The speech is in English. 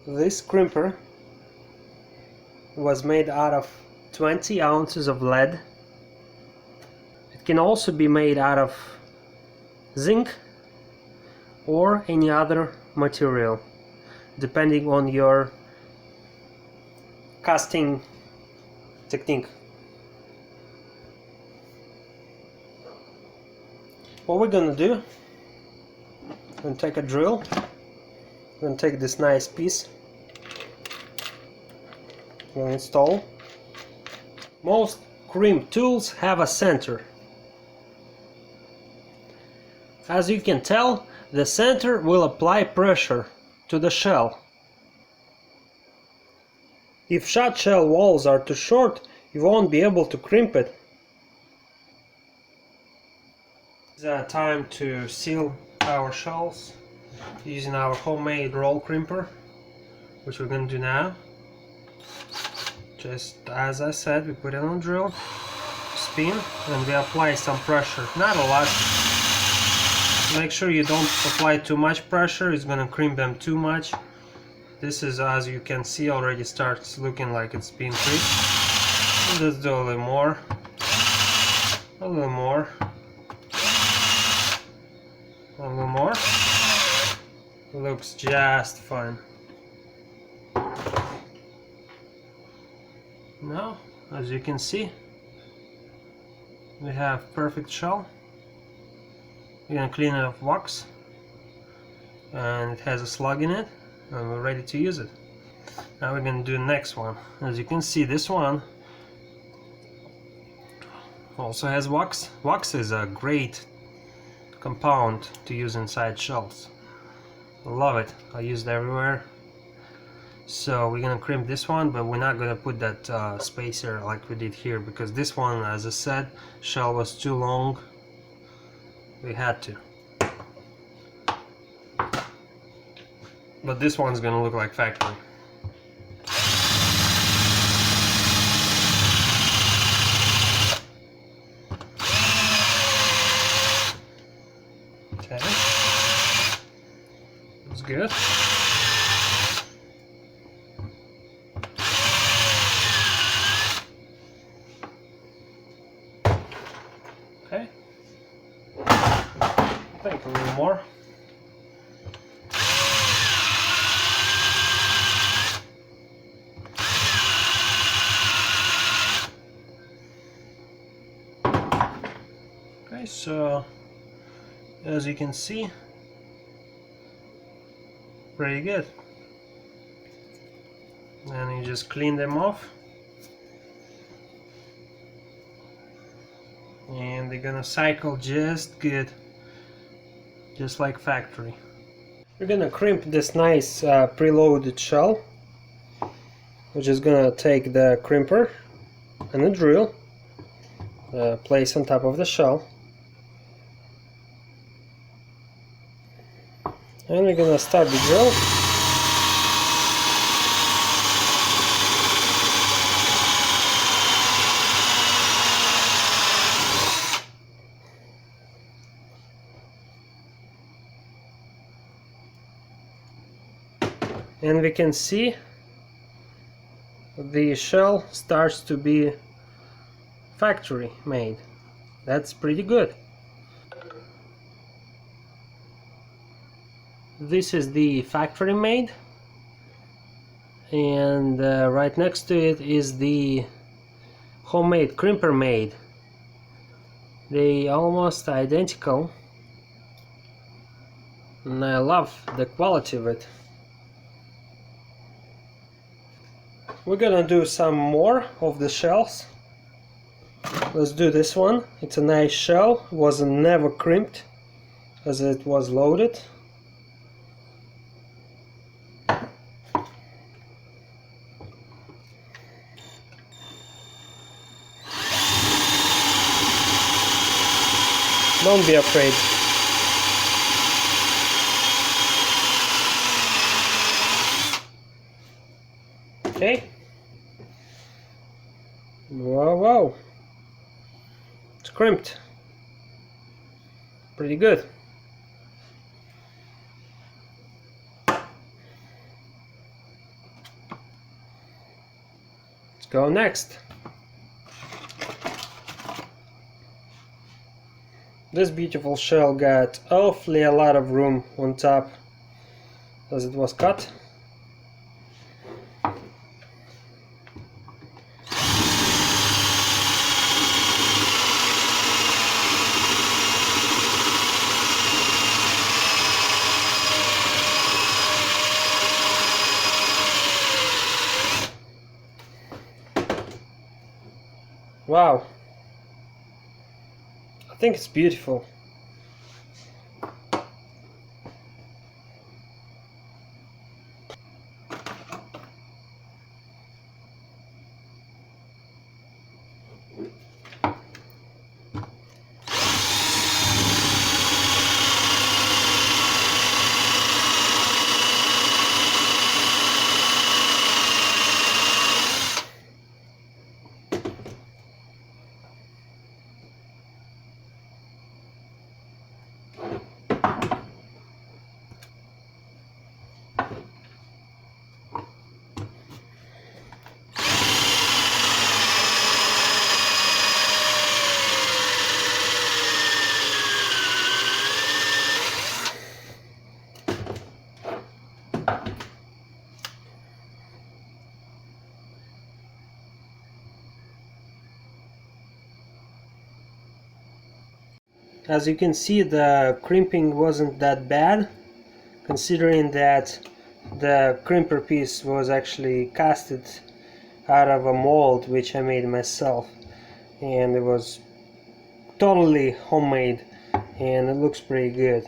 This crimper was made out of 20 ounces of lead. It can also be made out of zinc or any other material, depending on your casting technique. What we're gonna do, we're gonna take a drill, we're gonna take this nice piece, we're gonna install. Most crimp tools have a center. As you can tell, the center will apply pressure to the shell. If shot shell walls are too short, you won't be able to crimp it. It's time to seal our shells using our homemade roll crimper, which we're going to do now. Just as I said, we put it on drill, spin, and we apply some pressure. Not a lot. Make sure you don't apply too much pressure, it's going to crimp them too much. This is, as you can see, already starts looking like it's being crimped. Let's do a little more. A little more. A little more. Looks just fine. Now, as you can see, we have perfect shell. We're gonna clean it of wax, and it has a slug in it, and we're ready to use it. Now we're gonna do the next one. As you can see, this one also has wax. Wax is a great compound to use inside shells. I love it. I use it everywhere. So we're gonna crimp this one, but we're not gonna put that spacer like we did here, because this one, as I said, shell was too long. We had to. But this one's gonna look like factory. Okay. That's good. Okay. Take a little more. Okay, so as you can see, pretty good. And you just clean them off, and they're gonna cycle just good, just like factory. We're gonna crimp this nice preloaded shell. We're just gonna take the crimper and a drill, place on top of the shell, and we're gonna start the drill. And we can see the shell starts to be factory made. That's pretty good. This is the factory made, and right next to it is the homemade crimper made. They almost identical, and I love the quality of it. We're gonna do some more of the shells. Let's do this one. It's a nice shell, was never crimped as it was loaded. Don't be afraid. Okay. Wow, wow. It's crimped. Pretty good. go next. This beautiful shell got awfully a lot of room on top as it was cut. Wow, I think it's beautiful. As you can see, the crimping wasn't that bad, considering that the crimper piece was actually casted out of a mold which I made myself, and it was totally homemade and it looks pretty good.